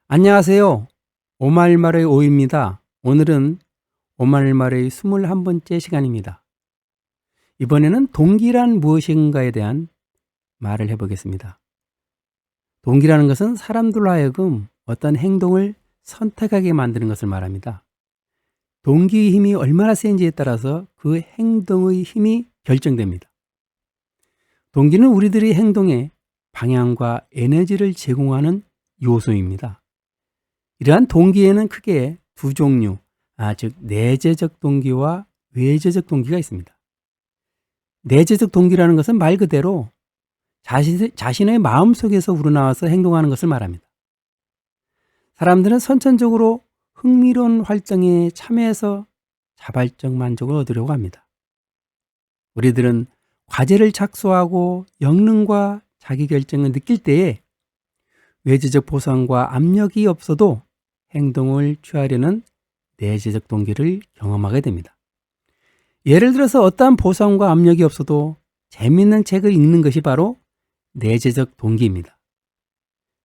안녕하세요. 오말말의 오입니다. 오늘은 오말말의 21번째 시간입니다. 이번에는 동기란 무엇인가에 대한 말을 해보겠습니다. 동기라는 것은 사람들로 하여금 어떤 행동을 선택하게 만드는 것을 말합니다. 동기의 힘이 얼마나 센지에 따라서 그 행동의 힘이 결정됩니다. 동기는 우리들의 행동에 방향과 에너지를 제공하는 요소입니다. 이러한 동기에는 크게 두 종류, 즉 내재적 동기와 외재적 동기가 있습니다. 내재적 동기라는 것은 말 그대로 자신의 마음속에서 우러나와서 행동하는 것을 말합니다. 사람들은 선천적으로 흥미로운 활동에 참여해서 자발적 만족을 얻으려고 합니다. 우리들은 과제를 착수하고 역량과 자기결정을 느낄 때에 외재적 보상과 압력이 없어도 행동을 취하려는 내재적 동기를 경험하게 됩니다. 예를 들어서 어떠한 보상과 압력이 없어도 재미있는 책을 읽는 것이 바로 내재적 동기입니다.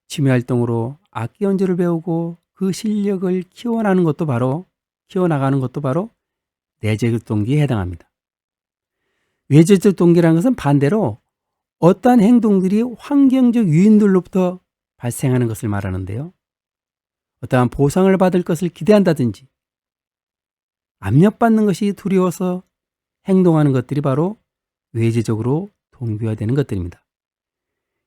취미활동으로 악기 연주를 배우고 그 실력을 키워나가는 것도 바로 내재적 동기에 해당합니다. 외재적 동기라는 것은 반대로 어떠한 행동들이 환경적 요인들로부터 발생하는 것을 말하는데요. 어떠한 보상을 받을 것을 기대한다든지 압력받는 것이 두려워서 행동하는 것들이 바로 외재적으로 동기화되는 것들입니다.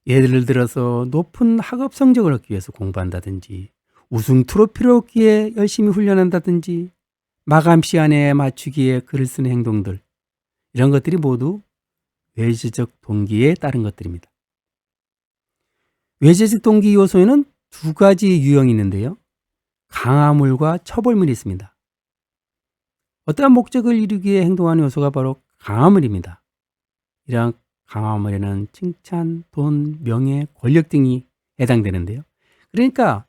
예를 들어서 높은 학업 성적을 얻기 위해서 공부한다든지 우승 트로피를 얻기 위해 열심히 훈련한다든지 마감 시간에 맞추기에 글을 쓰는 행동들, 이런 것들이 모두 외재적 동기에 따른 것들입니다. 외재적 동기 요소에는 두 가지 유형이 있는데요. 강화물과 처벌물이 있습니다. 어떠한 목적을 이루기 위해 행동하는 요소가 바로 강화물입니다. 이러한 강화물에는 칭찬, 돈, 명예, 권력 등이 해당되는데요. 그러니까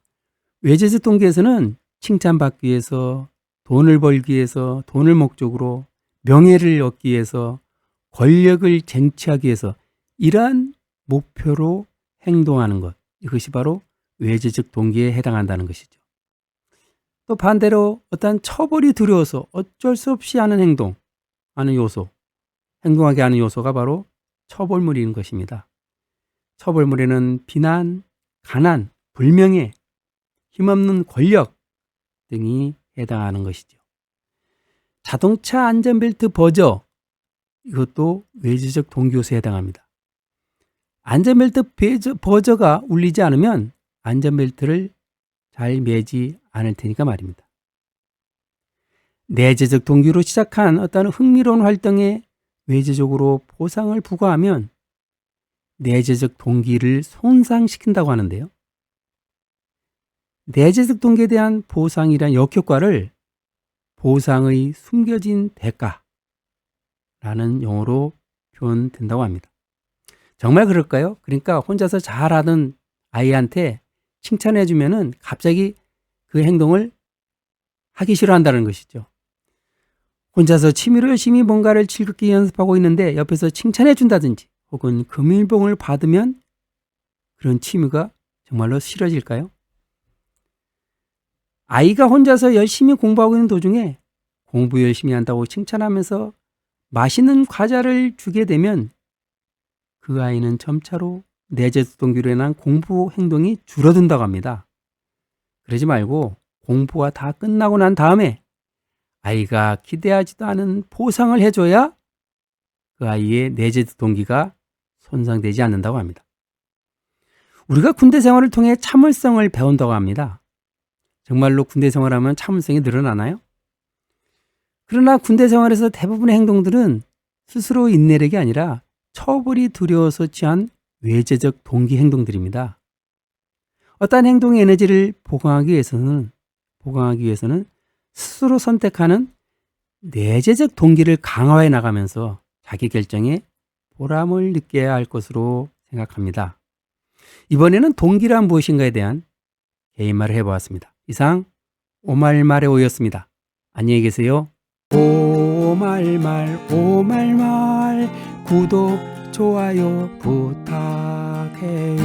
외재적 동기에서는 칭찬받기 위해서, 돈을 벌기 위해서, 돈을 목적으로, 명예를 얻기 위해서, 권력을 쟁취하기 위해서 이러한 목표로 행동하는 것, 이것이 바로 외재적 동기에 해당한다는 것이죠. 또 반대로 어떤 처벌이 두려워서 어쩔 수 없이 하는 행동하게 하는 요소가 바로 처벌물인 것입니다. 처벌물에는 비난, 가난, 불명예, 힘없는 권력 등이 해당하는 것이죠. 자동차 안전벨트 버저, 이것도 외재적 동기 요소에 해당합니다. 안전벨트 버저가 울리지 않으면 안전벨트를 잘 매지 않을 테니까 말입니다. 내재적 동기로 시작한 어떤 흥미로운 활동에 외재적으로 보상을 부과하면 내재적 동기를 손상시킨다고 하는데요. 내재적 동기에 대한 보상이란 역효과를 보상의 숨겨진 대가라는 용어로 표현된다고 합니다. 정말 그럴까요? 그러니까 혼자서 잘하던 아이한테 칭찬해주면은 갑자기 그 행동을 하기 싫어한다는 것이죠. 혼자서 취미로 열심히 뭔가를 즐겁게 연습하고 있는데 옆에서 칭찬해준다든지 혹은 금일봉을 받으면 그런 취미가 정말로 싫어질까요? 아이가 혼자서 열심히 공부하고 있는 도중에 공부 열심히 한다고 칭찬하면서 맛있는 과자를 주게 되면 그 아이는 점차로 내재적 동기로 인한 공부 행동이 줄어든다고 합니다. 그러지 말고 공부가 다 끝나고 난 다음에 아이가 기대하지도 않은 보상을 해줘야 그 아이의 내재적 동기가 손상되지 않는다고 합니다. 우리가 군대 생활을 통해 참을성을 배운다고 합니다. 정말로 군대 생활하면 참을성이 늘어나나요? 그러나 군대 생활에서 대부분의 행동들은 스스로 인내력이 아니라 처벌이 두려워서 취한 외재적 동기 행동들입니다. 어떠한 행동의 에너지를 보강하기 위해서는 스스로 선택하는 내재적 동기를 강화해 나가면서 자기 결정에 보람을 느껴야 할 것으로 생각합니다. 이번에는 동기란 무엇인가에 대한 개인말을 해보았습니다. 이상 오말말의 오였습니다. 안녕히 계세요. 오말말 구독 좋아요 부탁해요.